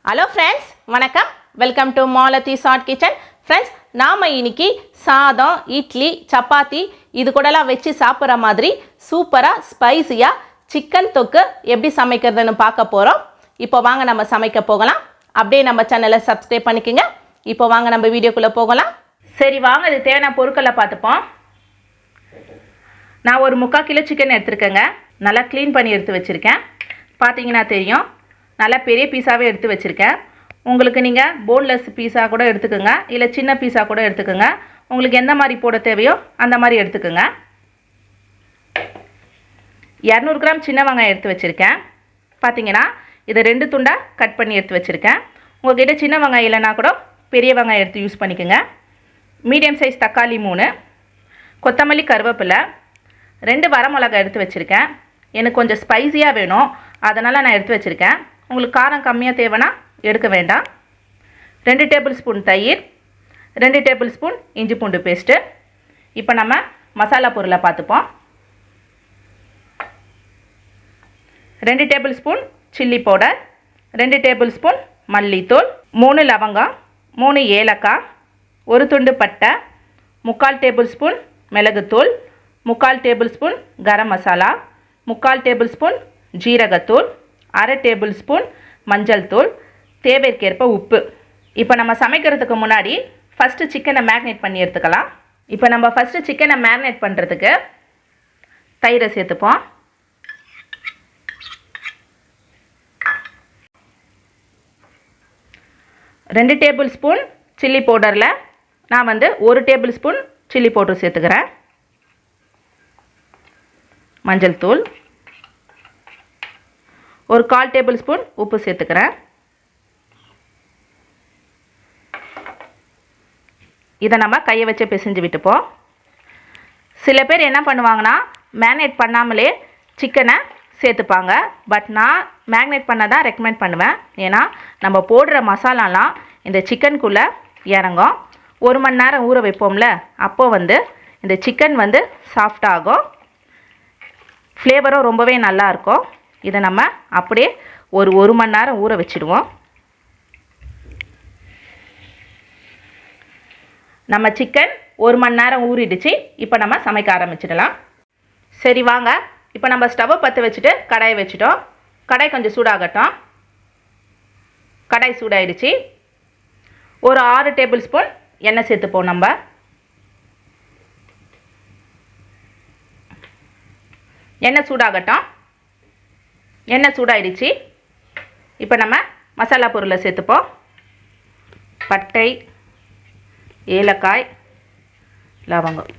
Hello friends, வணக்கம். Welcome to Malathi short kitchen. Friends, நாம் இன்னைக்கு சாதம், இட்லி, சப்பாத்தி இது கூடலாம் வச்சு சாப்பிட்ற மாதிரி சூப்பராக ஸ்பைசியாக சிக்கன் தொக்கு எப்படி சமைக்கிறதுன்னு பார்க்க போகிறோம். இப்போ வாங்க நம்ம சமைக்க போகலாம். அப்படியே நம்ம சேனலை சப்ஸ்கிரைப் பண்ணிக்கோங்க. இப்போ வாங்க நம்ம வீடியோக்குள்ளே போகலாம். சரி வாங்க, இது தேவையான பொருட்களை பார்த்துப்போம். நான் ஒரு 3/4 கிலோ சிக்கன் எடுத்துருக்கேங்க. நல்லா க்ளீன் பண்ணி எடுத்து வச்சுருக்கேன். பார்த்தீங்கன்னா தெரியும், நல்லா பெரிய பீஸாகவே எடுத்து வச்சுருக்கேன். உங்களுக்கு நீங்கள் போன்லெஸ் பீஸா கூட எடுத்துக்கோங்க, இல்லை சின்ன பீஸா கூட எடுத்துக்கோங்க. உங்களுக்கு எந்த மாதிரி போட தேவையோ அந்த மாதிரி எடுத்துக்கோங்க. 200 கிராம் சின்ன வெங்காயம் எடுத்து வச்சுருக்கேன். பார்த்தீங்கன்னா இதை 2 துண்டாக கட் பண்ணி எடுத்து வச்சுருக்கேன். உங்கள்கிட்ட சின்ன வெங்காயம் இல்லைனா கூட பெரிய வெங்காயம் எடுத்து யூஸ் பண்ணிக்கோங்க. மீடியம் சைஸ் தக்காளி 3, கொத்தமல்லி, கருவேப்பிலை, 2 வரமிளகாய் எடுத்து வச்சுருக்கேன். எனக்கு கொஞ்சம் ஸ்பைஸியாக வேணும், அதனால் நான் எடுத்து வச்சுருக்கேன். உங்களுக்கு காரம் கம்மியாக தேவைன்னா எடுக்க வேண்டாம். 2 டேபிள் ஸ்பூன் தயிர், 2 டேபிள் ஸ்பூன் இஞ்சி பூண்டு பேஸ்ட்டு. இப்போ நம்ம மசாலா பொருளை பார்த்துப்போம். 2 table spoon chilli powder, 2 table spoon மல்லித்தூள், 3 லவங்கம், 3 ஏலக்காய், 1 துண்டு பட்டை, 3/4 டேபிள் ஸ்பூன் மிளகுத்தூள், 3/4 table spoon garam masala, 3/4 table spoon ஜீரகத்தூள், 1/2 டேபிள் ஸ்பூன் மஞ்சள் தூள், தேவைக்கேற்ப உப்பு. இப்போ நம்ம சமைக்கிறதுக்கு முன்னாடி ஃபஸ்ட்டு சிக்கனை மேரினேட் பண்ணி எடுத்துக்கலாம். இப்போ நம்ம ஃபஸ்ட்டு சிக்கனை மேரினேட் பண்ணுறதுக்கு தயிரை சேர்த்துப்போம். ரெண்டு டேபிள் ஸ்பூன் சில்லி பவுடரில் நான் 1 டேபிள் ஸ்பூன் சில்லி பவுடர் சேர்த்துக்கிறேன். மஞ்சள் தூள், 1/4 டேபிள் ஸ்பூன் உப்பு சேர்த்துக்கிறேன். இதை நம்ம கையை வச்சு பிசைஞ்சு விட்டுப்போம். சில பேர் என்ன பண்ணுவாங்கன்னா மேரினேட் பண்ணாமலே சிக்கனை சேர்த்துப்பாங்க. பட் நான் மேரினேட் பண்ண தான் ரெக்கமெண்ட் பண்ணுவேன். ஏன்னா நம்ம போடுற மசாலாலாம் இந்த சிக்கனுக்குள்ளே இறங்கும். 1 மணி நேரம் ஊற வைப்போம்ல, அப்போது இந்த சிக்கன் சாஃப்டாகும், ஃப்ளேவரும் ரொம்பவே நல்லாயிருக்கும். இதை நம்ம அப்படியே ஒரு 1 மணி நேரம் ஊற வச்சுடுவோம். நம்ம சிக்கன் 1 மணி நேரம் ஊறிடுச்சு. இப்போ நம்ம சமைக்க ஆரம்பிச்சிடலாம். சரி வாங்க, இப்போ நம்ம ஸ்டவ்வை பற்ற வச்சுட்டு கடாயை வச்சுட்டோம். கடாய் கொஞ்சம் சூடாகட்டும். கடாய் சூடாயிடுச்சு. ஒரு 6 டேபிள் ஸ்பூன் எண்ணெய் சேர்த்துப்போம். நம்ம எண்ணெய் சூடாகட்டும். எண்ணெய் சூடாயிடுச்சு. இப்போ நம்ம மசாலா பொருளை சேர்த்துப்போம். பட்டை, ஏலக்காய், லவங்கம்.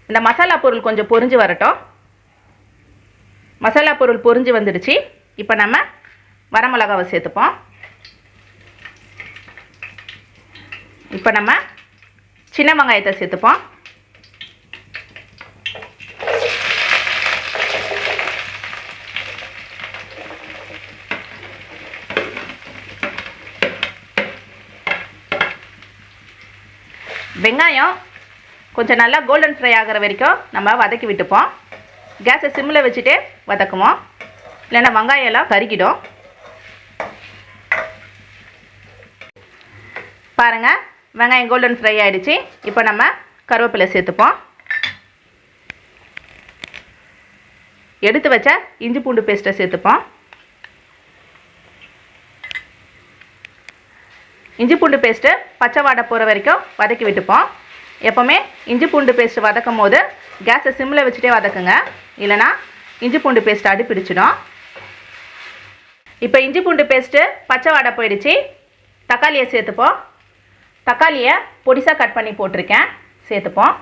இந்த மசாலா பொருள் கொஞ்சம் பொரிஞ்சு வரட்டும். மசாலா பொருள் பொரிஞ்சு வந்துடுச்சு. இப்போ நம்ம வரமிளகாவை சேர்த்துப்போம். இப்போ நம்ம சின்ன வெங்காயத்தை சேர்த்துப்போம். வெங்காயம் கொஞ்சம் நல்லா கோல்டன் ஃப்ரை ஆகிற வரைக்கும் நம்ம வதக்கி விட்டுப்போம். கேஸை சிம்மில் வச்சுட்டே வதக்குவோம், இல்லைன்னா வெங்காயம் எல்லாம் கருகிடும். பாருங்கள், வெங்காயம் கோல்டன் ஃப்ரை ஆகிடுச்சு. இப்போ நம்ம கருவேப்பிலை சேர்த்துப்போம். எடுத்து வச்ச இஞ்சி பூண்டு பேஸ்ட்டை சேர்த்துப்போம். இஞ்சி பூண்டு பேஸ்ட்டு பச்சை வாடை போகிற வரைக்கும் வதக்கி விட்டுப்போம். எப்போவுமே இஞ்சி பூண்டு பேஸ்ட்டு வதக்கும் போது கேஸை சிம்மில் வச்சுட்டே வதக்குங்க, இல்லைனா இஞ்சி பூண்டு பேஸ்ட்டு அடிப்பிடிச்சிடும். இப்போ இஞ்சி பூண்டு பேஸ்ட்டு பச்சை வாடை போயிடுச்சு. தக்காளியை சேர்த்துப்போம். தக்காளியை பொடிசாக கட் பண்ணி போட்டிருக்கேன், சேர்த்துப்போம்.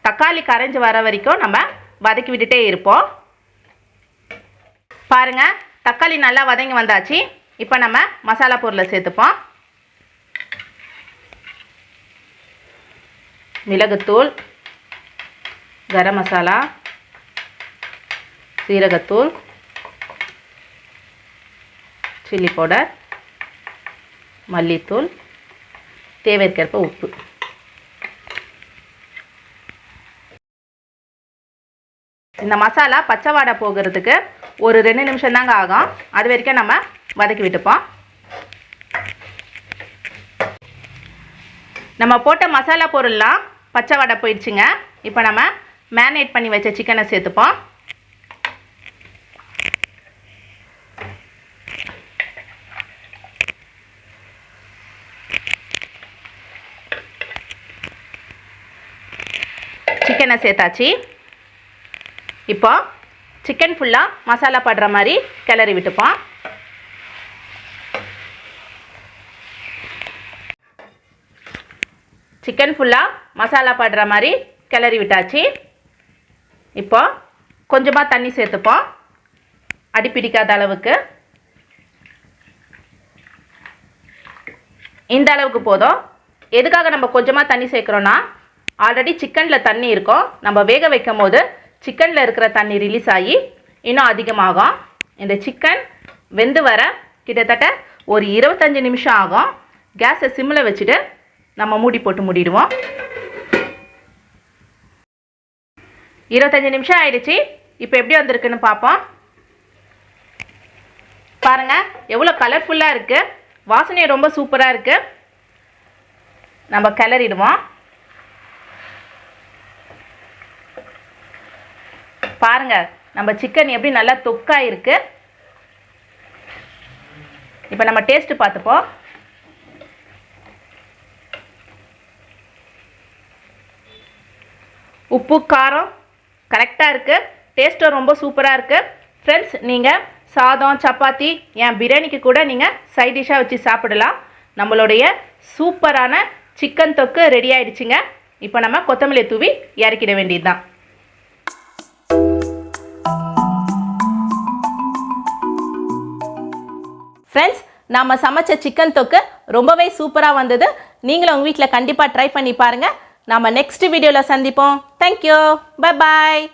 தக்காளி கரைஞ்சி வர வரைக்கும் நம்ம வதக்கி விட்டுட்டே இருப்போம். பாருங்கள், தக்காளி நல்லா வதங்கி வந்தாச்சு. இப்போ நம்ம மசாலா பொருளை சேர்த்துப்போம். மிளகுத்தூள், கரம் மசாலா, சீரகத்தூள், சில்லி பவுடர், மல்லித்தூள், தேவைக்கேற்ப உப்பு. இந்த மசாலா பச்சை வாடை போகிறதுக்கு ஒரு 2 நிமிஷம் தாங்க ஆகும். அது வரைக்கும் நம்ம வதக்கி விட்டுப்போம். நம்ம போட்ட மசாலா பொருள்லாம் பச்சை வாடை போயிடுச்சுங்க. இப்போ நம்ம மேரினேட் பண்ணி வச்ச சிக்கனை சேர்த்துப்போம். சிக்கனை சேர்த்தாச்சு. இப்போ சிக்கன் ஃபுல்லாக மசாலா படுற மாதிரி கிளறி விட்டுப்போம். சிக்கன் ஃபுல்லாக மசாலா படுற மாதிரி கிளறி விட்டாச்சு. இப்போ கொஞ்சமாக தண்ணி சேர்த்துப்போம், அடி பிடிக்காத அளவுக்கு. இந்த அளவுக்கு போதும். எதுக்காக நம்ம கொஞ்சமாக தண்ணி சேர்க்குறோன்னா, ஆல்ரெடி சிக்கனில் தண்ணி இருக்கும். நம்ம வேக வைக்கும் போது சிக்கனில் இருக்கிற தண்ணி ரிலீஸ் ஆகி இன்னும் அதிகமாகும். இந்த சிக்கன் வெந்து வர கிட்டத்தட்ட ஒரு 25 நிமிஷம் ஆகும். கேஸை சிம்மில் வச்சுட்டு நம்ம மூடி போட்டு மூடிடுவோம். 25 நிமிஷம் ஆயிடுச்சு. இப்போ எப்படி வந்திருக்குன்னு பார்ப்போம். பாருங்கள் எவ்வளோ கலர்ஃபுல்லாக இருக்குது. வாசனையும் ரொம்ப சூப்பராக இருக்குது. நம்ம கிளறிடுவோம். பாருங்கள் நம்ம சிக்கன் எப்படி நல்லா தொக்காக இருக்குது. இப்போ நம்ம டேஸ்ட்டு பார்த்துப்போம். உப்பு காரம் கரெக்டாக இருக்குது. டேஸ்ட்டும் ரொம்ப சூப்பராக இருக்குது. ஃப்ரெண்ட்ஸ், நீங்கள் சாதம், சப்பாத்தி, ஏன் பிரியாணிக்கு கூட நீங்கள் சைட் டிஷ்ஷாக வச்சு சாப்பிடலாம். நம்மளுடைய சூப்பரான சிக்கன் தொக்கு ரெடி ஆகிடுச்சுங்க. இப்போ நம்ம கொத்தமல்லி தூவி இறக்கிட வேண்டியது தான். ஃப்ரெண்ட்ஸ், நாம் சமைச்ச சிக்கன் தொக்கு ரொம்பவே சூப்பராக வந்தது. நீங்களும் உங்கள் வீட்டில் கண்டிப்பாக ட்ரை பண்ணி பாருங்கள். நாம் நெக்ஸ்ட் வீடியோவில் சந்திப்போம். தேங்க்யூ. Bye bye.